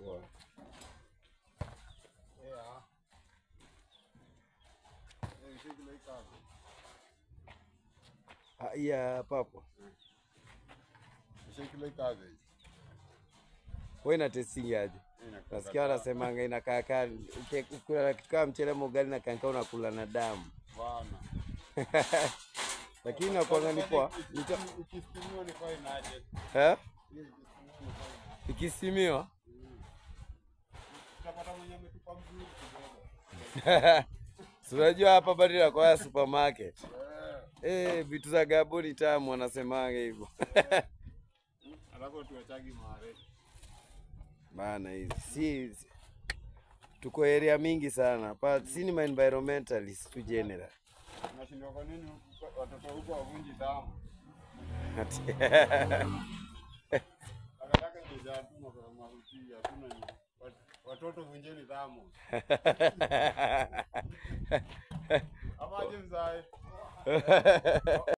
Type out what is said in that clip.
Yeah. Yeah, papo. Shekile cabbage. Wewe na testing aje? Nasikia wanasemanga inakaa kali. Ukikula kitu kama mchele ugali na kanka unakula na damu. Bwana. Lakini nakuanga ni poa. Ikistimiwa ni fine aje. Eh? Ikistimiwa? Utapata mwenye ametupa mzuri kidogo. Unajua hapa bado inakuwa supermarket. Vitu za Gaboni tamu wanasemanga hivyo. Alafu tuachagi mare. Maana hizi tuko area mingi sana. But si ni environmentalist tu general. Unashindwa kwa nini watoto huko wavunji damu? Takataka ni za tu mahuti hatuna ni. Watoto vunjeni damu. Ama aje mzae.